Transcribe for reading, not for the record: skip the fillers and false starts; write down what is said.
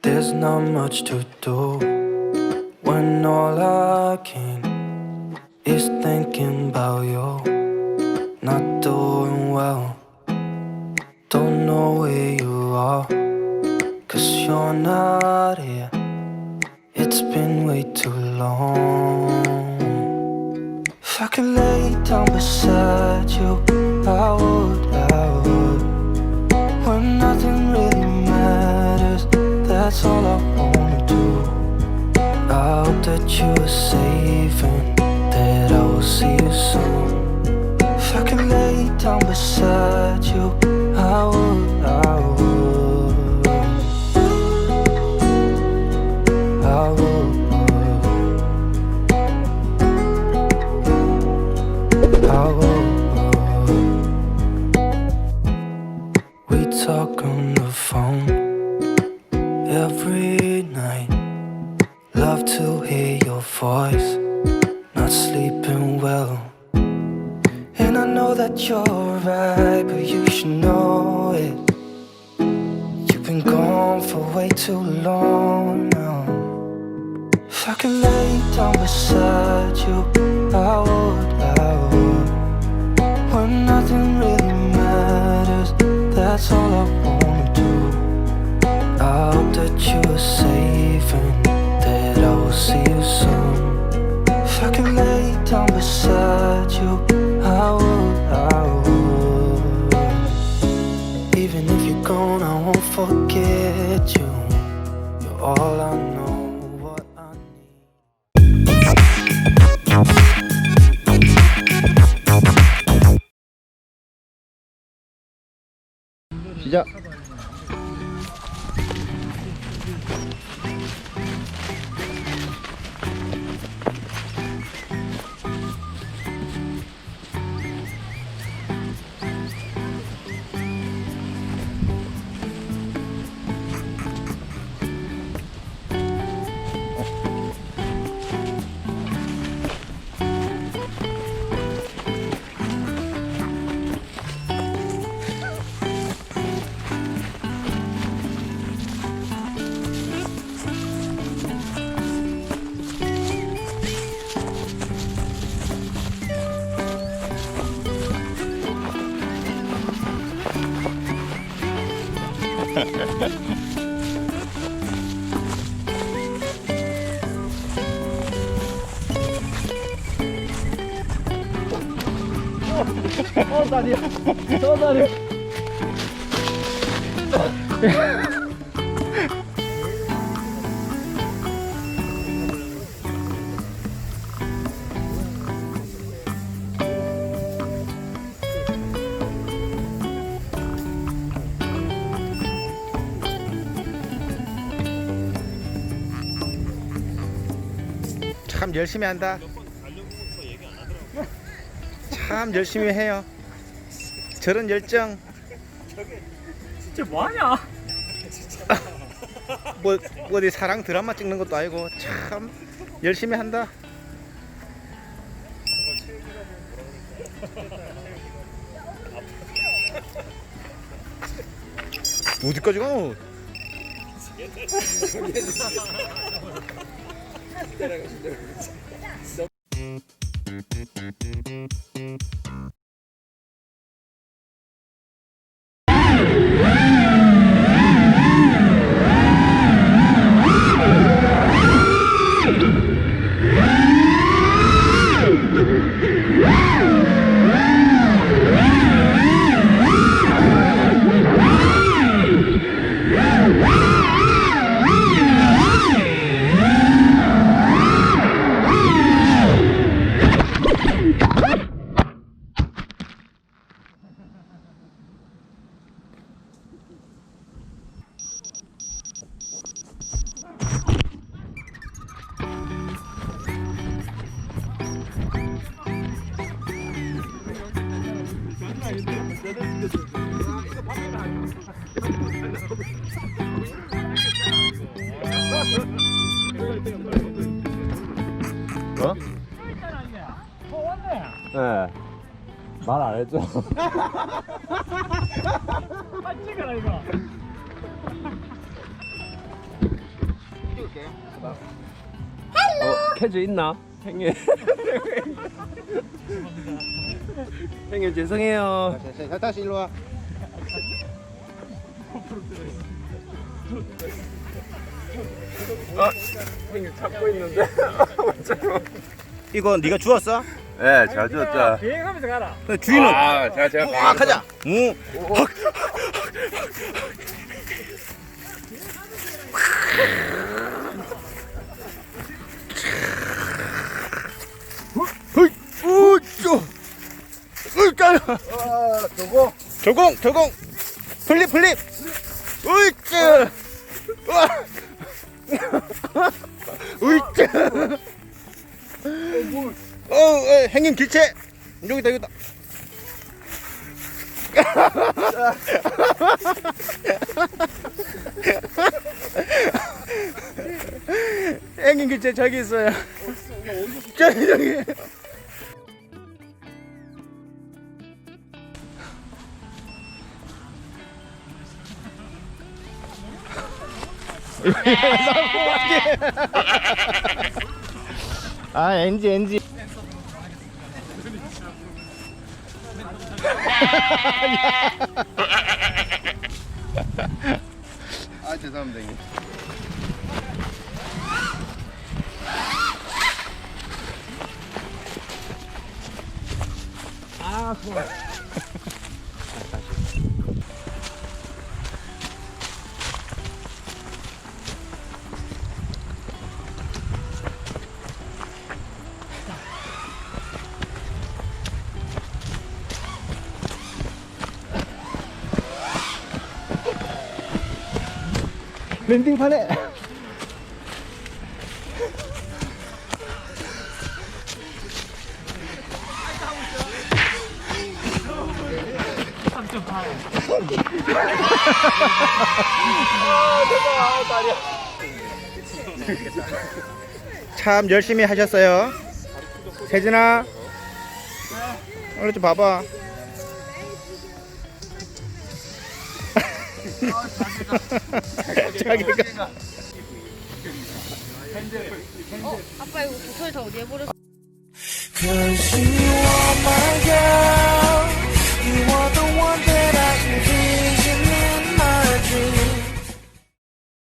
there's not much to do when all I can is thinking about you. Not doing well, don't know where you are, 'cause you're not here. It's been way too long. If I could lay down beside you, I would. When nothing really matters, that's all I wanna do. I hope that you are safe and that I will see you soon. If I could lay down beside you, I would. We talk on the phone every night. Love to hear your voice. Not sleeping well, and I know that you're right, but you should know it. You've been gone for way too long now. If I could lay down beside you, I would. When nothing really matters, that's all I wanna do. I hope that you are safe and that I will see you soon. If I could lay down beside you, I would. Even if you're gone, I won't forget you. You're all I know, what I need. 시작. 다리. 참 열심히 한다. 참 열심히 해요. 저런 열정. 진짜 뭐하냐? 뭐 어디 사랑 드라마 찍는 것도 아니고 참 열심히 한다. 어디까지 가? 어? 네. 말 안 했죠? 찍어라 이거. 캐주 있나? 형님. 형님 죄송해요. 다시 일로 와. 형님 잡고 있는데. 이거 네가 주웠어? 네, 잘 줬죠. 비행하면서 가라. 근데 주인은 제가 꽉 하자. 응. 조공 플립 으이쭈 으이쭈 행님 길체 여기다 행님 길체 저기 있어요. 저기 아 NG 아 죄송합니다 형님. 아, 좋아. 랜딩판에 참 열심히 하셨어요. 세진아 얼른 좀 봐봐. 자기가 아빠 이거 도토리 다 어디 해버렸어? Cause